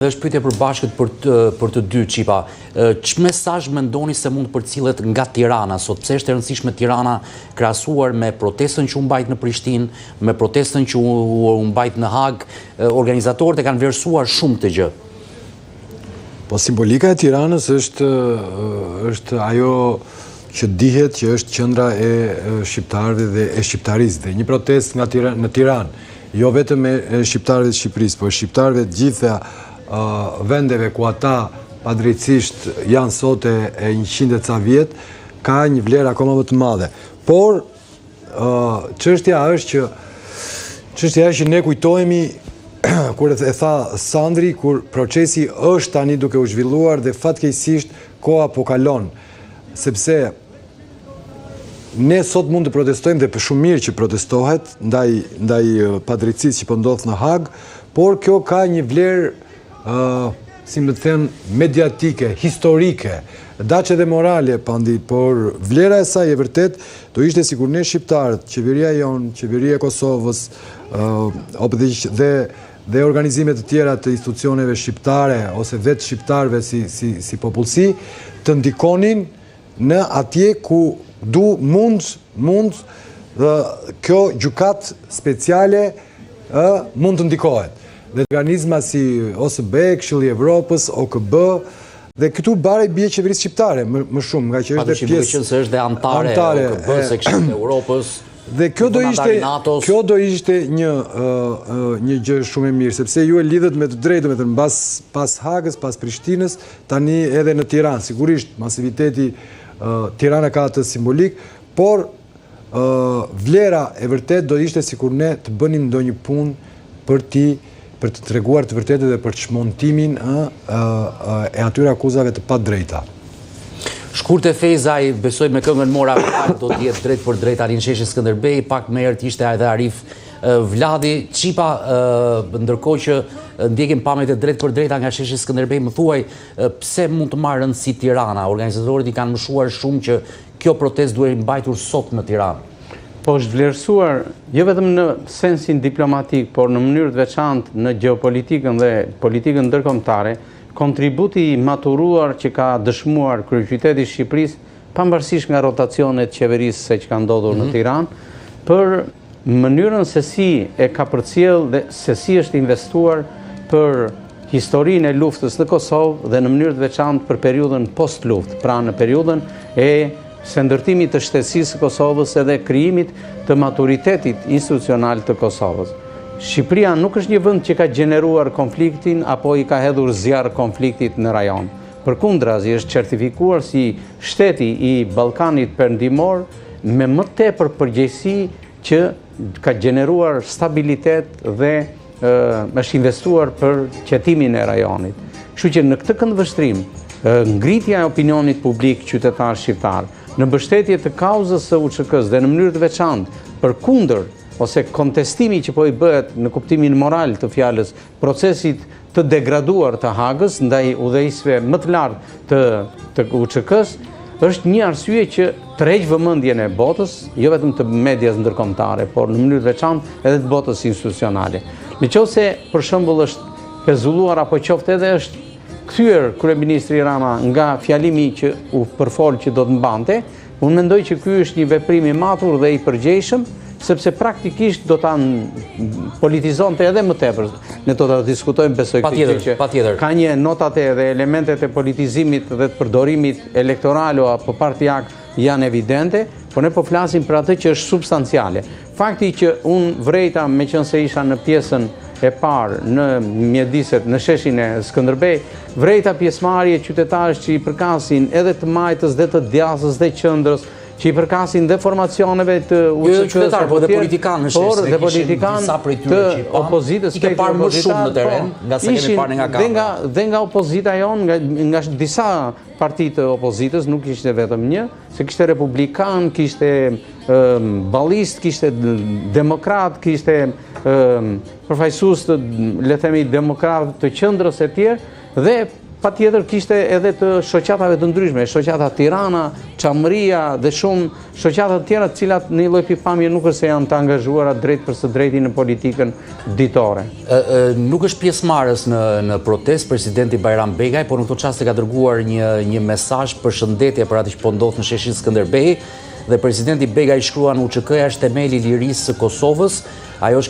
Dhe është pyetje për bashkët për të dy qipa. Që mesazh mendoni se mund të përcillet nga Tirana sot? Pse është e rëndësishme Tirana krahasuar me protestën që u mbajt në Prishtinë, me protestën që u mbajt në Hag? Organizatorët e kanë vlerësuar shumë këtë gjë. Po simbolika e Tiranës është ajo që dihet që është qendra e shqiptarëve dhe e shqiptarisë. Dhe një protestë në Tiranë, jo vetëm e shqiptarëve të Shqipërisë, por shqiptarëve të gjitha vendeve ku ata padrejtisht janë sot e 100 e ca vjet, ka një vlerë akoma më të madhe. Por çështja është që ne kujtohemi kur e tha Sandri, kur procesi është tani duke u zhvilluar dhe fatkeqësisht koha po kalon, sepse ne sot mund të protestojmë dhe për shumë mirë që protestohet ndaj padrejtisë që po ndodh në Hag, por kjo ka një vlerë si më të them, mediatike, historike, daqe dhe morale, pandit, por vlera e saj e vërtet do ishte sikur ne shqiptarët, qeveria jonë, qeveria e Kosovës, dhe organizimet të tjera të institucioneve shqiptare, ose vetë shqiptarëve si popullsi, të ndikonin në atje ku mund kjo gjykat speciale mund të ndikohet. Dhe organizma si OSB, Këshilli i Evropës, OKB, dhe këtu bare bie qeverisë shqiptare më shumë, nga që është dhe pjesë... se është dhe antare OKB-s, Këshillit e Evropës, dhe kjo do ishte një gjë shumë e mirë, sepse ju e lidhet me të drejtë, me të pas Hagës, pas Prishtinës, tani edhe në Tiranë. Sigurisht, masiviteti Tirana ka atë simbolik, por vlera e vërtet do ishte sikur ne të bënim ndonjë punë për të treguar të vërtetë dhe për çmontimin e atyre akuzave të padrejta. Shkurtë Fejzaj, besoj me këngën Mora do të jetë drejt për drejt Arin Sheshi Skënderbej, pak më herët ishte edhe Arif Vladi. Qipa, ndërkohë që ndjekim pamjet e drejt për drejta nga Sheshi Skënderbej, më thuaj pse mund të marrë rëndësi Tirana? Organizatorët i kanë mëshuar shumë që kjo protestë duhet mbajtur sot në Tiranë. Po është vlerësuar jo vetëm në sensin diplomatik, por në mënyrë të veçantë në geopolitikën dhe politikën ndërkombëtare, kontributi i maturuar që ka dëshmuar kryeqyteti i Shqipërisë, pavarësisht nga rotacionet qeverisë se që ka ndodhur në Tiranë, për mënyrën se si e ka përcjell dhe se si është investuar për historinë e luftës në Kosovë dhe në mënyrë të veçantë për periudhën post-luftë, pra në periudhën e së ndërtimit të shtetësisë së Kosovës edhe krijimit të maturitetit institucional të Kosovës. Shqipëria nuk është një vend që ka gjeneruar konfliktin apo i ka hedhur zjarr konfliktit në rajon. Përkundrazi, është certifikuar si shteti i Ballkanit Perëndimor me më tepër përgjegjësi që ka gjeneruar stabilitet dhe është investuar për qetimin e rajonit. Kështu që në këtë këndvështrim, ngritja e opinionit publik qytetar shqiptar në mbështetje të kauzës së UÇK-s dhe në mënyrë të veçantë përkundër ose kontestimi që po i bëhet në kuptimin moral të fjalës procesit të degraduar të Hagës ndaj udhëheqësve më të lartë të UÇK-s, është një arsye që tërheq vëmendjen e botës, jo vetëm të medias ndërkombëtare, por në mënyrë të veçantë edhe të botës institucionale. Nëse për shembull është pezulluar apo qoftë edhe është kthyer kryeministri Rama nga fjalimi që u përfol që do të mbante, unë mendoj që ky është një veprim i matur dhe i përgjegjshëm, sepse praktikisht do ta politizonte edhe më tepër. Ne do ta diskutojmë besoj këtë që ka një notat dhe elementet e politizimit dhe të përdorimit elektoral apo partijak janë evidente, por ne po flasim për atë që është substanciale. Fakti që unë vrejta, meqense isha në pjesën e parë në mjediset në sheshin e Skënderbej, vrejta pjesëmarrje qytetarësh që i përkasin edhe të majtës dhe të djasës dhe qendrës, që i përkasin dhe formacioneve të UÇK-s, por dhe politikanë në shesë, dhe politikanë të opozitës, i ke parë më shumë në teren, nga se kemi parë nga kamera. Dhe nga opozita jonë, nga disa partit të opozitës, nuk ishte vetëm një, se kishte republikan, kishte ballist, kishte demokrat, kishte përfaqësues të, le të themi, demokrat të qendrës e tjerë, dhe patjetër kishte edhe të shoqatave të ndryshme, shoqata Tirana, Çamëria dhe shumë shoqata të tjera, të cilat në një lloj pikpamje nuk është se janë të angazhuara drejt për së drejti në politikën ditore. Nuk është pjesëmarrës në protestë presidenti Bajram Begaj, por në këtë çast ka dërguar një mesazh përshëndetje për atë që po ndodh në sheshin Skënderbej, dhe presidenti Begaj shkruan UÇK-ja është themeli i lirisë së Kosovës. Ajo është